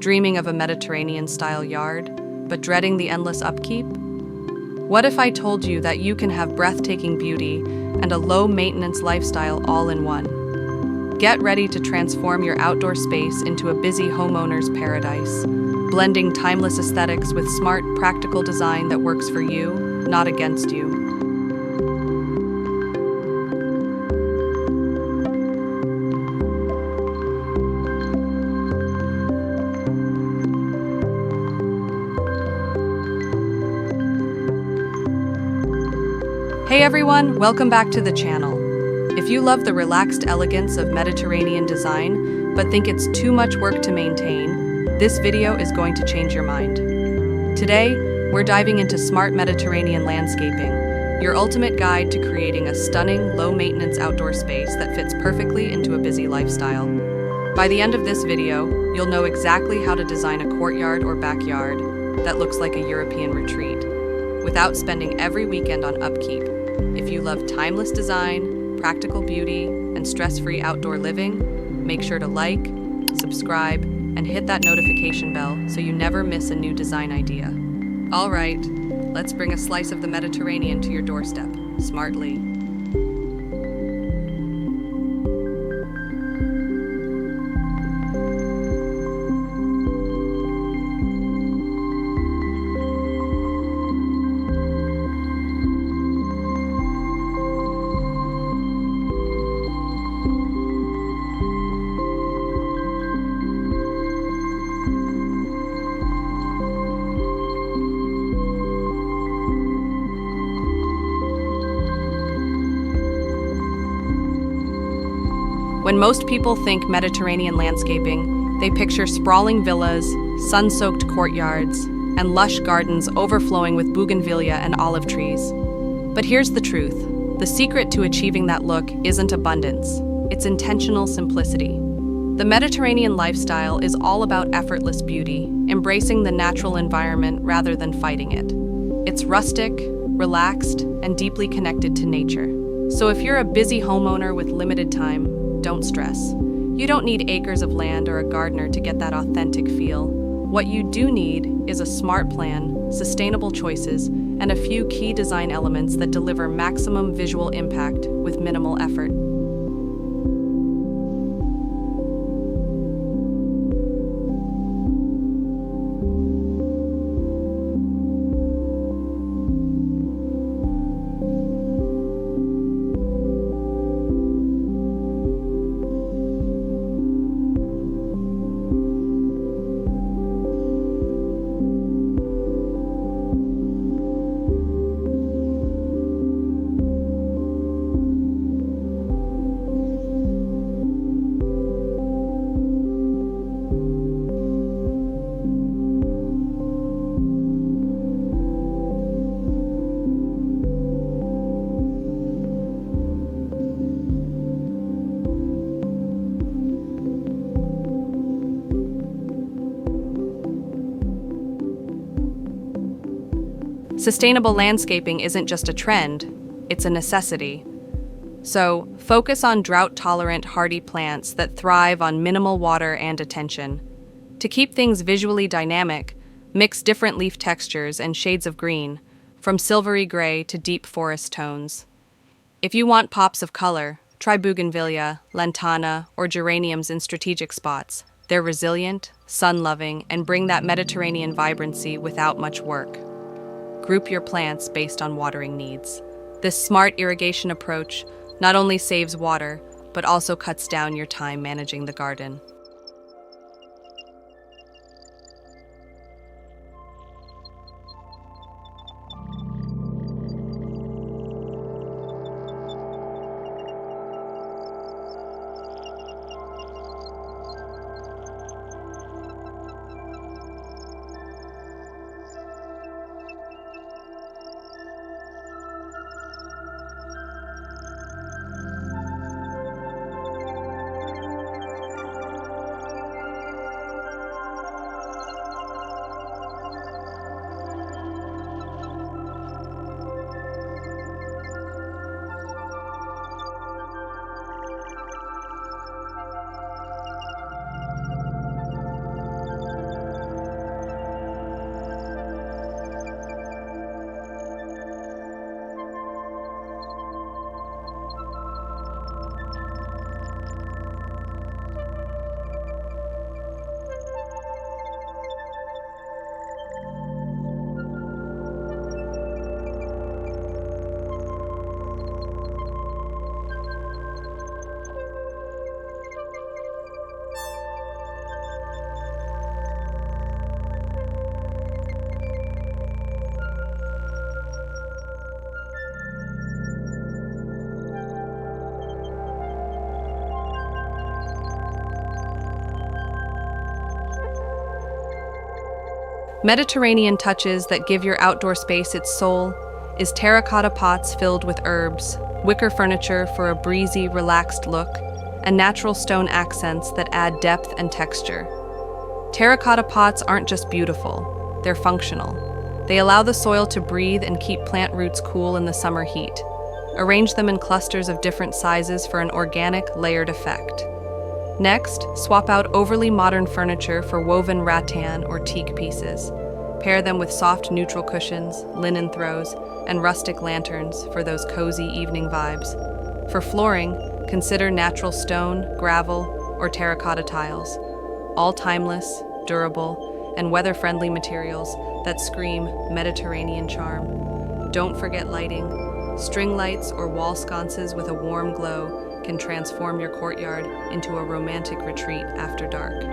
Dreaming of a Mediterranean-style yard, but dreading the endless upkeep? What if I told you that you can have breathtaking beauty and a low-maintenance lifestyle all in one? Get ready to transform your outdoor space into a busy homeowner's paradise, blending timeless aesthetics with smart, practical design that works for you, not against you. Hey everyone, welcome back to the channel. If you love the relaxed elegance of Mediterranean design, but think it's too much work to maintain, this video is going to change your mind. Today, we're diving into smart Mediterranean landscaping, your ultimate guide to creating a stunning, low-maintenance outdoor space that fits perfectly into a busy lifestyle. By the end of this video, you'll know exactly how to design a courtyard or backyard that looks like a European retreat, without spending every weekend on upkeep. If you love timeless design, practical beauty, and stress-free outdoor living, make sure to like, subscribe, and hit that notification bell so you never miss a new design idea. All right, let's bring a slice of the Mediterranean to your doorstep, smartly. When most people think Mediterranean landscaping, they picture sprawling villas, sun-soaked courtyards, and lush gardens overflowing with bougainvillea and olive trees. But here's the truth. The secret to achieving that look isn't abundance, it's intentional simplicity. The Mediterranean lifestyle is all about effortless beauty, embracing the natural environment rather than fighting it. It's rustic, relaxed, and deeply connected to nature. So if you're a busy homeowner with limited time, don't stress. You don't need acres of land or a gardener to get that authentic feel. What you do need is a smart plan, sustainable choices, and a few key design elements that deliver maximum visual impact with minimal effort. Sustainable landscaping isn't just a trend, it's a necessity. So, focus on drought-tolerant, hardy plants that thrive on minimal water and attention. To keep things visually dynamic, mix different leaf textures and shades of green, from silvery gray to deep forest tones. If you want pops of color, try bougainvillea, lantana, or geraniums in strategic spots. They're resilient, sun-loving, and bring that Mediterranean vibrancy without much work. Group your plants based on watering needs. This smart irrigation approach not only saves water, but also cuts down your time managing the garden. Mediterranean touches that give your outdoor space its soul is terracotta pots filled with herbs, wicker furniture for a breezy, relaxed look, and natural stone accents that add depth and texture. Terracotta pots aren't just beautiful, they're functional. They allow the soil to breathe and keep plant roots cool in the summer heat. Arrange them in clusters of different sizes for an organic, layered effect. Next, swap out overly modern furniture for woven rattan or teak pieces. Pair them with soft neutral cushions, linen throws, and rustic lanterns for those cozy evening vibes. For flooring, consider natural stone, gravel, or terracotta tiles, all timeless, durable, and weather-friendly materials that scream Mediterranean charm. Don't forget lighting. String lights or wall sconces with a warm glow can transform your courtyard into a romantic retreat after dark.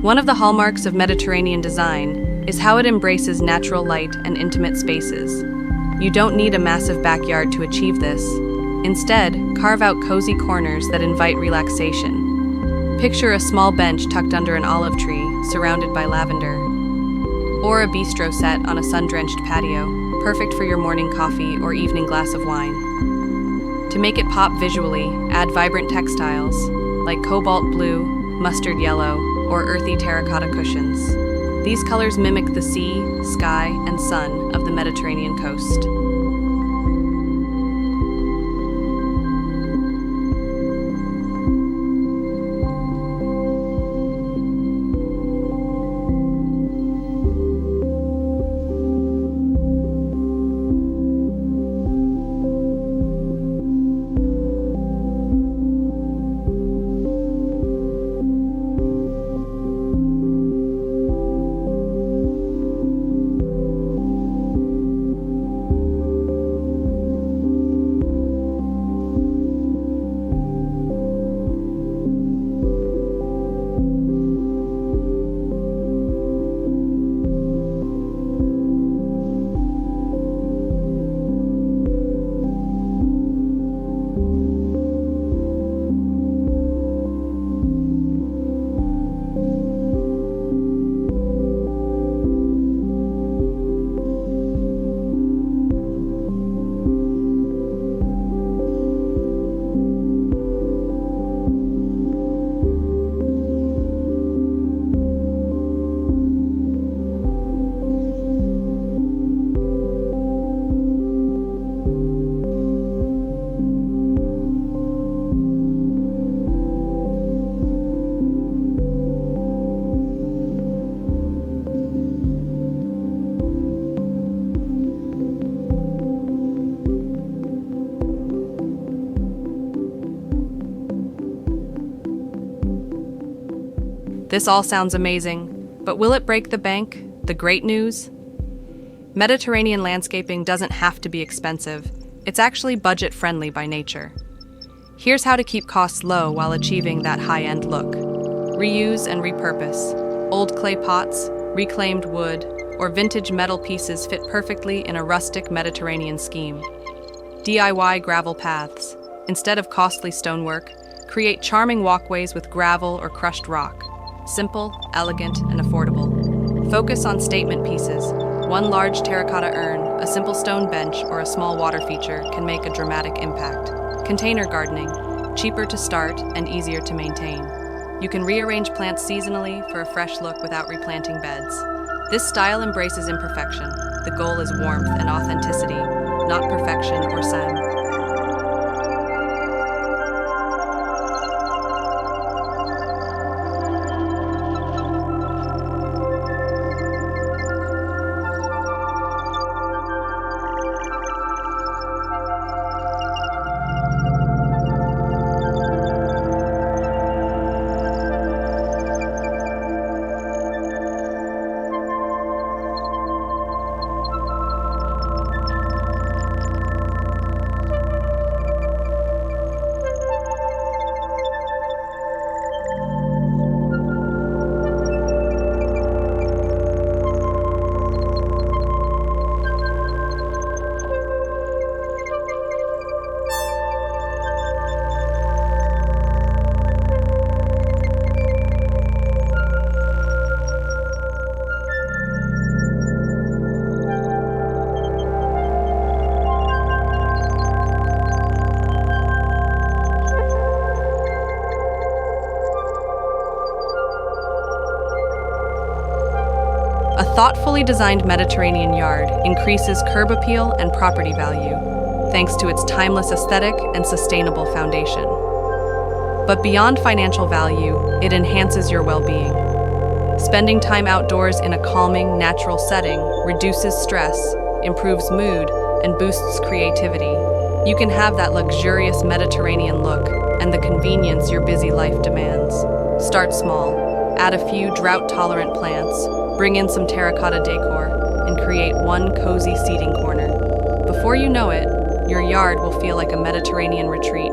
One of the hallmarks of Mediterranean design is how it embraces natural light and intimate spaces. You don't need a massive backyard to achieve this. Instead, carve out cozy corners that invite relaxation. Picture a small bench tucked under an olive tree, surrounded by lavender. Or a bistro set on a sun-drenched patio, perfect for your morning coffee or evening glass of wine. To make it pop visually, add vibrant textiles, like cobalt blue, mustard yellow, or earthy terracotta cushions. These colors mimic the sea, sky, and sun of the Mediterranean coast. This all sounds amazing, but will it break the bank? The great news? Mediterranean landscaping doesn't have to be expensive. It's actually budget-friendly by nature. Here's how to keep costs low while achieving that high-end look. Reuse and repurpose. Old clay pots, reclaimed wood, or vintage metal pieces fit perfectly in a rustic Mediterranean scheme. DIY gravel paths. Instead of costly stonework, create charming walkways with gravel or crushed rock. Simple, elegant, and affordable. Focus on statement pieces. One large terracotta urn, a simple stone bench, or a small water feature can make a dramatic impact. Container gardening. Cheaper to start and easier to maintain. You can rearrange plants seasonally for a fresh look without replanting beds. This style embraces imperfection. The goal is warmth and authenticity, not perfection or sound. A thoughtfully designed Mediterranean yard increases curb appeal and property value, thanks to its timeless aesthetic and sustainable foundation. But beyond financial value, it enhances your well-being. Spending time outdoors in a calming, natural setting reduces stress, improves mood, and boosts creativity. You can have that luxurious Mediterranean look and the convenience your busy life demands. Start small. Add a few drought-tolerant plants, bring in some terracotta decor, and create one cozy seating corner. Before you know it, your yard will feel like a Mediterranean retreat.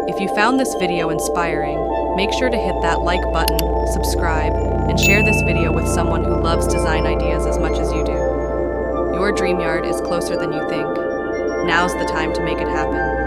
If you found this video inspiring, make sure to hit that like button, subscribe, and share this video with someone who loves design ideas as much as you do. Your dream yard is closer than you think. Now's the time to make it happen.